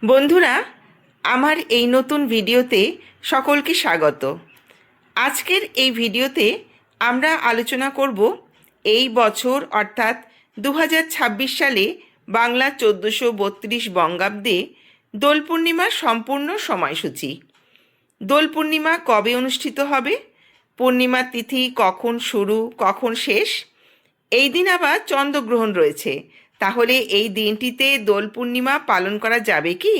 বন্ধুরা, আমার এই নতুন ভিডিওতে সকলকে স্বাগত। আজকের এই ভিডিওতে আমরা আলোচনা করব এই বছর অর্থাৎ 2026 সালে বাংলা 1432 বঙ্গাব্দে দোল পূর্ণিমার সম্পূর্ণ সময়সূচি। দোল পূর্ণিমা কবে অনুষ্ঠিত হবে, পূর্ণিমার তিথি কখন শুরু কখন শেষ, এই দিন আবার চন্দ্রগ্রহণ রয়েছে, তাহলে এই দিনটিতে দোল পূর্ণিমা পালন করা যাবে কি?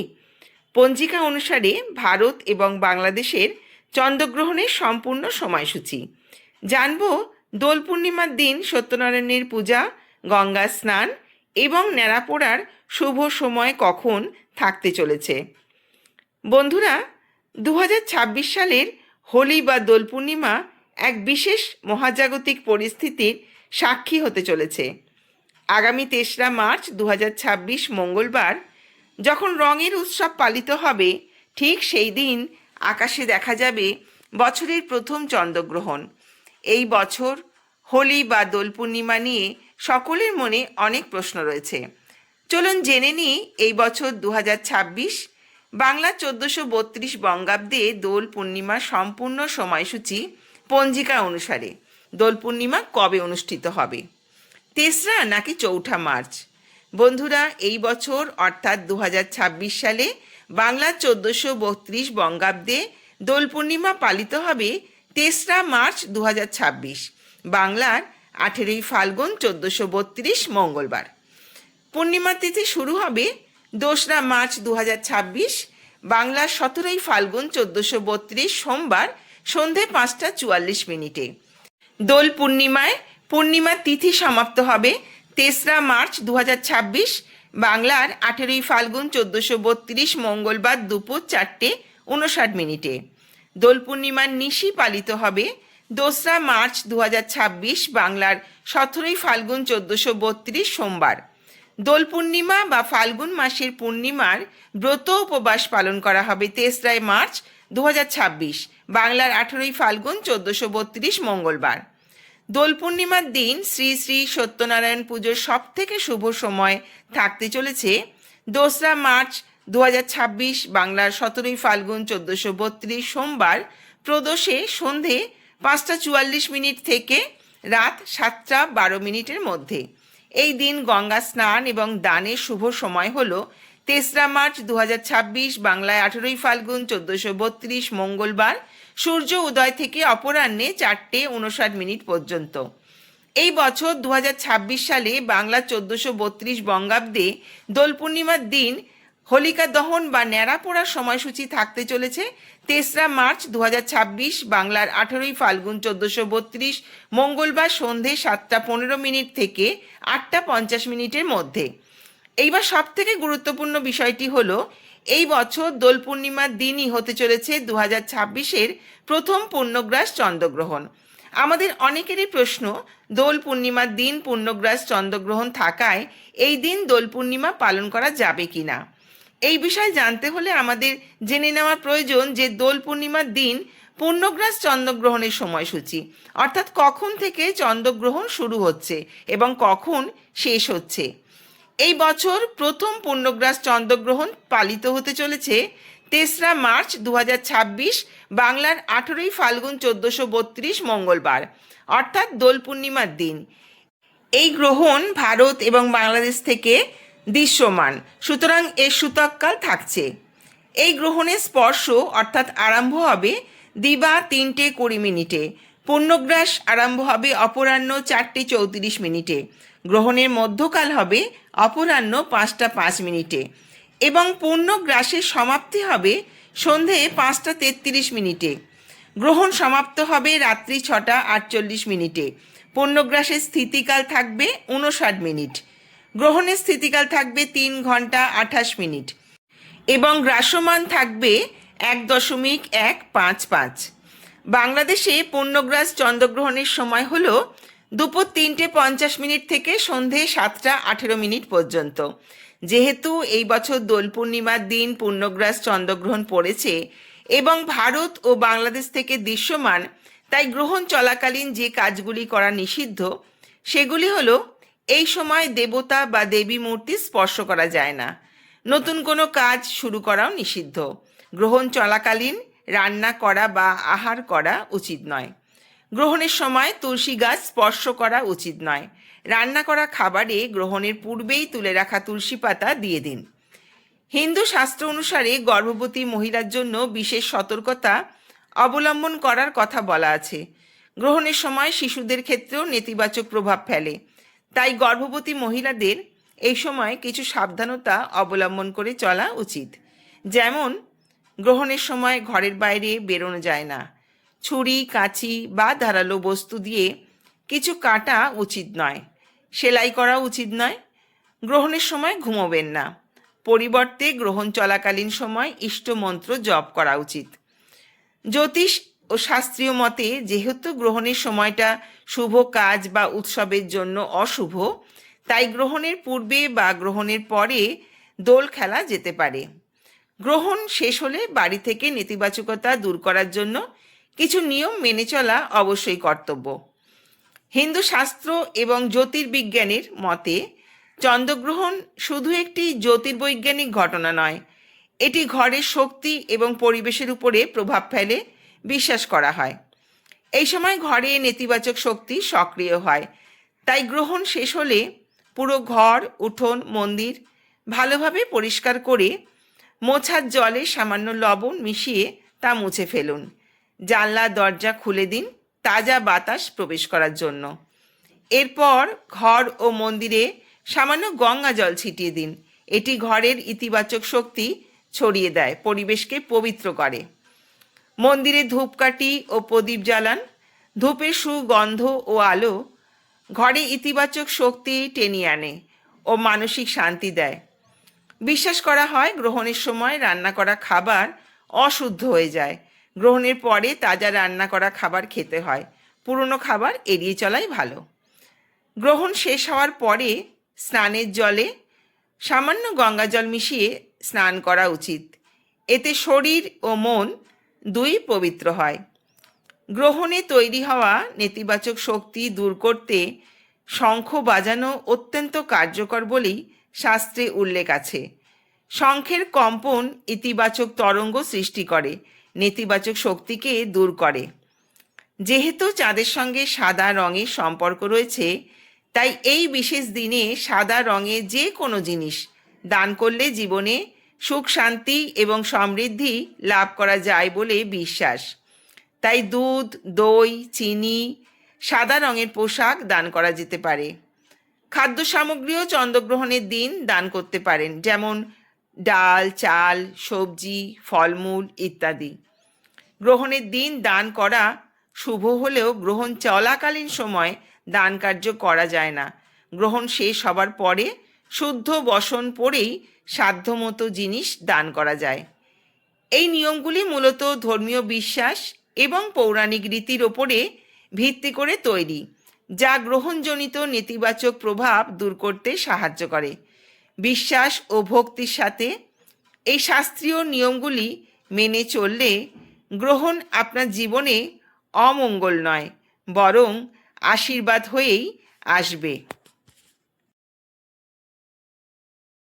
পঞ্জিকা অনুসারে ভারত এবং বাংলাদেশের চন্দ্রগ্রহণের সম্পূর্ণ সময়সূচি জানব। দোল পূর্ণিমার দিন সত্যনারায়ণের পূজা, গঙ্গা স্নান এবং ন্যাড়া পোড়ার শুভ সময় কখন থাকতে চলেছে। বন্ধুরা, 2026 সালের হোলি বা দোল পূর্ণিমা এক বিশেষ মহাজাগতিক পরিস্থিতির সাক্ষী হতে চলেছে। আগামী 3রা মার্চ 2026 মঙ্গলবার যখন রঙের উৎসব পালিত হবে, ঠিক সেই দিন আকাশে দেখা যাবে বছরের প্রথম চন্দ্রগ্রহণ। এই বছর হোলি বা দোল পূর্ণিমা নিয়ে সকলের মনে অনেক প্রশ্ন রয়েছে। চলুন জেনে নিই এই বছর 2026 বাংলা 1432 বঙ্গাব্দে দোল পূর্ণিমার সম্পূর্ণ সময়সূচি পঞ্জিকা অনুসারে দোল পূর্ণিমা কবে অনুষ্ঠিত হবে, 3রা নাকি 4ঠা মার্চ। বন্ধুরা, এই বছর অর্থাৎ 2026 সালে বাংলা 1432 বঙ্গাব্দে দোল পূর্ণিমা পালিত হবে 3রা মার্চ 2026, বাংলার 18ই ফাল্গুন 1432 মঙ্গলবার। পূর্ণিমা তিথি শুরু হবে 2রা মার্চ 2026, বাংলার 17ই ফাল্গুন 1432 সোমবার সন্ধে 5:44। দোল পূর্ণিমায় পূর্ণিমা তিথি সমাপ্ত হবে 3রা মার্চ 2026, বাংলার 18ই ফাল্গুন 1432 মঙ্গলবার দুপুর 4:59। দোল পূর্ণিমার নিশি পালিত হবে 2রা মার্চ 2026, বাংলার 17ই ফাল্গুন 1432 সোমবার। দোল পূর্ণিমা বা ফাল্গুন মাসের পূর্ণিমার ব্রত উপবাস পালন করা হবে 3রা মার্চ 2026, বাংলার 18ই ফাল্গুন 1432 মঙ্গলবার। দোল পূর্ণিমার দিন শ্রী শ্রী সত্যনারায়ণ পুজোর সবথেকে শুভ সময় থাকতে চলেছে 2রা মার্চ 2026, বাংলার 17ই ফাল্গুন 1432 সোমবার প্রদোষে সন্ধে 5:44 থেকে রাত 7:12 মধ্যে। এই দিন গঙ্গা স্নান এবং দানের শুভ সময় হল 3রা মার্চ 2026, বাংলায় 18ই ফাল্গুন 1432 মঙ্গলবার সূর্য উদয় থেকে অপরাহ্নে 4:59 পর্যন্ত। এই বছর 2026 সালে বাংলা 1432 বঙ্গাব্দে দোল পূর্ণিমার দিন হোলিকা দহন বা ন্যাড়া পোড়ার সময়সূচি থাকতে চলেছে 3রা মার্চ 2026, বাংলার 18ই ফাল্গুন 1432 মঙ্গলবার সন্ধে 7:15 থেকে 8:50 মধ্যে। এইবার সবথেকে গুরুত্বপূর্ণ বিষয়টি হলো এই বছর দোল পূর্ণিমার দিনই হতে চলেছে 2026-এর প্রথম পূর্ণগ্রাস চন্দ্রগ্রহণ। আমাদের অনেকেরই প্রশ্ন, দোল পূর্ণিমার দিন পূর্ণগ্রাস চন্দ্রগ্রহণ থাকায় এই দিন দোল পূর্ণিমা পালন করা যাবে কি না। এই বিষয় জানতে হলে আমাদের জেনে নেওয়া প্রয়োজন যে দোল পূর্ণিমার দিন পূর্ণগ্রাস চন্দ্রগ্রহণের সময়সূচি, অর্থাৎ কখন থেকে চন্দ্রগ্রহণ শুরু হচ্ছে এবং কখন শেষ হচ্ছে। এই বছর প্রথম পূর্ণগ্রাস চন্দ্রগ্রহণ পালিত হতে চলেছে 3রা মার্চ 2026, বাংলার 18ই ফাল্গুন 1432 মঙ্গলবার, অর্থাৎ দোল পূর্ণিমার দিন। এই গ্রহণ ভারত এবং বাংলাদেশ থেকে দৃশ্যমান, সুতরাং এর সূতককাল থাকছে। এই গ্রহণের স্পর্শ অর্থাৎ আরম্ভ হবে দিবা 3:20। পূর্ণগ্রাস আরম্ভ হবে অপরাহ্ন 4:34। গ্রহণের মধ্যকাল হবে অপরাহ্ন 5:05 এবং পূর্ণগ্রাসের সমাপ্তি হবে সন্ধে 5:33। গ্রহণ সমাপ্ত হবে রাত্রি 6:48। পূর্ণগ্রাসের স্থিতিকাল থাকবে 59 মিনিট। গ্রহণের স্থিতিকাল থাকবে 3 ঘন্টা 28 মিনিট এবং গ্রাসমান থাকবে 1.155। বাংলাদেশে পূর্ণগ্রাস চন্দ্রগ্রহণের সময় হল দুপুর 3:50 থেকে সন্ধে 7:18 পর্যন্ত। যেহেতু এই বছর দোল পূর্ণিমার দিন পূর্ণগ্রাস চন্দ্রগ্রহণ পড়েছে এবং ভারত ও বাংলাদেশ থেকে দৃশ্যমান, তাই গ্রহণ চলাকালীন যে কাজগুলি করা নিষিদ্ধ সেগুলি হলো, এই সময় দেবতা বা দেবী মূর্তি স্পর্শ করা যায় না। নতুন কোনো কাজ শুরু করাও নিষিদ্ধ। গ্রহণ চলাকালীন রান্না করা বা আহার করা উচিত নয়। গ্রহণের সময় তুলসী গাছ স্পর্শ করা উচিত নয়। রান্না করা খাবারে গ্রহণের পূর্বেই তুলে রাখা তুলসী পাতা দিয়ে দিন। হিন্দু শাস্ত্র অনুসারে গর্ভবতী মহিলার জন্য বিশেষ সতর্কতা অবলম্বন করার কথা বলা আছে। গ্রহণের সময় শিশুদের ক্ষেত্রেও নেতিবাচক প্রভাব ফেলে, তাই গর্ভবতী মহিলাদের এই সময় কিছু সাবধানতা অবলম্বন করে চলা উচিত। যেমন, গ্রহণের সময় ঘরের বাইরে বেরোনো যায় না। ছুরি, কাঁচি বা ধারালো বস্তু দিয়ে কিছু কাটা উচিত নয়। সেলাই করা উচিত নয়। গ্রহণের সময় ঘুমোবেন না। পরিবর্তে গ্রহণ চলাকালীন সময় ইষ্টমন্ত্র জপ করা উচিত। জ্যোতিষ ও শাস্ত্রীয় মতে যেহেতু গ্রহণের সময়টা শুভ কাজ বা উৎসবের জন্য অশুভ, তাই গ্রহণের পূর্বে বা গ্রহণের পরে দোল খেলা যেতে পারে। গ্রহণ শেষ হলে বাড়ি থেকে নেতিবাচকতা দূর করার জন্য কিছু নিয়ম মেনে চলা অবশ্যই কর্তব্য। হিন্দু শাস্ত্র এবং জ্যোতির্বিজ্ঞানের মতে চন্দ্রগ্রহণ শুধু একটি জ্যোতির্বৈজ্ঞানিক ঘটনা নয়, এটি ঘরের শক্তি এবং পরিবেশের উপরে প্রভাব ফেলে বিশ্বাস করা হয়। এই সময় ঘরে নেতিবাচক শক্তি সক্রিয় হয়, তাই গ্রহণ শেষ হলে পুরো ঘর, উঠোন, মন্দির ভালোভাবে পরিষ্কার করে মোছার জলে সামান্য লবণ মিশিয়ে তা মুছে ফেলুন। জানলা দরজা খুলে দিন তাজা বাতাস প্রবেশ করার জন্য। এরপর ঘর ও মন্দিরে সামান্য গঙ্গা জল ছিটিয়ে দিন। এটি ঘরের ইতিবাচক শক্তি ছড়িয়ে দেয়, পরিবেশকে পবিত্র করে। মন্দিরে ধূপকাঠি ও প্রদীপ জ্বালান। ধূপের সুগন্ধ ও আলো ঘরে ইতিবাচক শক্তি টেনে আনে ও মানসিক শান্তি দেয়। বিশ্বাস করা হয় গ্রহণের সময় রান্না করা খাবার অশুদ্ধ হয়ে যায়। গ্রহণের পরে তাজা রান্না করা খাবার খেতে হয়। পুরনো খাবার এড়িয়ে চলাই ভালো। গ্রহণ শেষ হওয়ার পরে স্নানের জলে সামান্য গঙ্গা জল মিশিয়ে স্নান করা উচিত। এতে শরীর ও মন দুই পবিত্র হয়। গ্রহণে তৈরি হওয়া নেতিবাচক শক্তি দূর করতে শঙ্খ বাজানো অত্যন্ত কার্যকর বলেই শাস্ত্রে উল্লেখ আছে। শঙ্খের কম্পন ইতিবাচক তরঙ্গ সৃষ্টি করে, নেতিবাচক শক্তিকে দূর করে। যেহেতু চাঁদের সঙ্গে সাদা রঙের সম্পর্ক রয়েছে, তাই এই বিশেষ দিনে সাদা রঙের যে কোনো জিনিস দান করলে জীবনে সুখ, শান্তি এবং সমৃদ্ধি লাভ করা যায় বলে বিশ্বাস। তাই দুধ, দই, চিনি, সাদা রঙের পোশাক দান করা যেতে পারে। খাদ্য সামগ্রীও চন্দ্রগ্রহণের দিন দান করতে পারেন, যেমন ডাল, চাল, সবজি, ফলমূল ইত্যাদি। গ্রহণের দিন দান করা শুভ হলেও গ্রহণ চলাকালীন সময় দান কার্য করা যায় না। গ্রহণ শেষ হবার পরে শুদ্ধ বসন পরেই সাধ্যমতো জিনিস দান করা যায়। এই নিয়মগুলি মূলত ধর্মীয় বিশ্বাস এবং পৌরাণিক রীতির ওপরে ভিত্তি করে তৈরি, যা গ্রহণজনিত নেতিবাচক প্রভাব দূর করতে সাহায্য করে। বিশ্বাস ও ভক্তির সাথে এই শাস্ত্রীয় নিয়মগুলি মেনে চললে গ্রহণ আপনার জীবনে অমঙ্গল নয়, বরং আশীর্বাদ হয়েই আসবে।